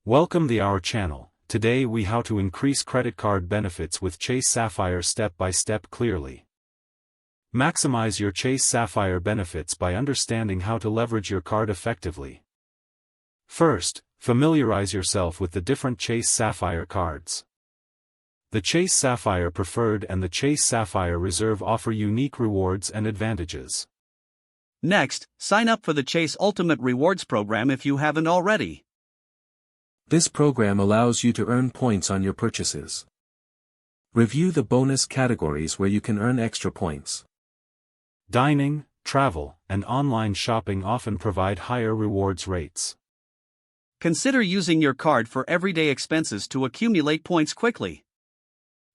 Welcome to our channel. Today we how to increase credit card benefits with Chase Sapphire step by step clearly. Maximize your Chase Sapphire benefits by understanding how to leverage your card effectively. First, familiarize yourself with the different Chase Sapphire cards. The Chase Sapphire Preferred and the Chase Sapphire Reserve offer unique rewards and advantages. Next, sign up for the Chase Ultimate Rewards program if you haven't already. This program allows you to earn points on your purchases. Review the bonus categories where you can earn extra points. Dining, travel, and online shopping often provide higher rewards rates. Consider using your card for everyday expenses to accumulate points quickly.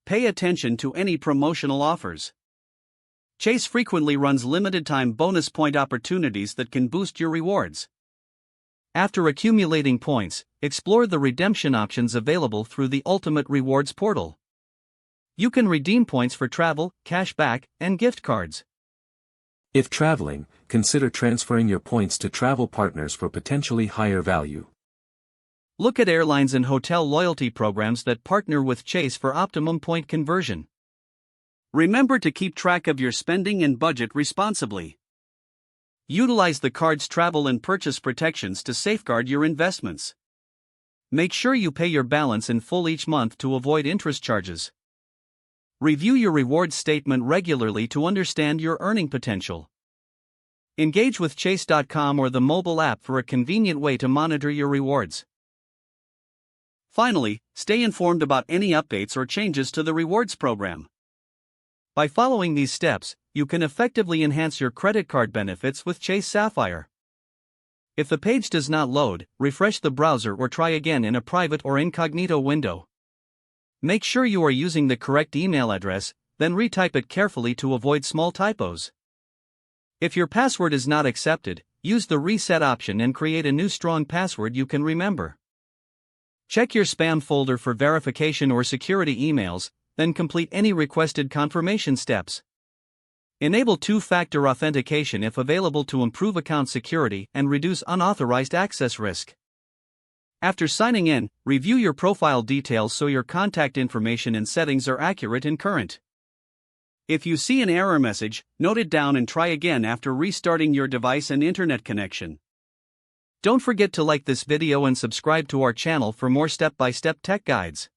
Pay attention to any promotional offers. Chase frequently runs limited-time bonus point opportunities that can boost your rewards. After accumulating points, explore the redemption options available through the Ultimate Rewards portal. You can redeem points for travel, cashback, and gift cards. If traveling, consider transferring your points to travel partners for potentially higher value. Look at airlines and hotel loyalty programs that partner with Chase for optimum point conversion. Remember to keep track of your spending and budget responsibly. Utilize the card's travel and purchase protections to safeguard your investments. Make sure you pay your balance in full each month to avoid interest charges. Review your rewards statement regularly to understand your earning potential. Engage with Chase.com or the mobile app for a convenient way to monitor your rewards. Finally, stay informed about any updates or changes to the rewards program. By following these steps, you can effectively enhance your credit card benefits with Chase Sapphire. If the page does not load, refresh the browser or try again in a private or incognito window. Make sure you are using the correct email address, then retype it carefully to avoid small typos. If your password is not accepted, use the reset option and create a new strong password you can remember. Check your spam folder for verification or security emails, then complete any requested confirmation steps. Enable two-factor authentication if available to improve account security and reduce unauthorized access risk. After signing in, review your profile details so your contact information and settings are accurate and current. If you see an error message, note it down and try again after restarting your device and internet connection. Don't forget to like this video and subscribe to our channel for more step-by-step tech guides.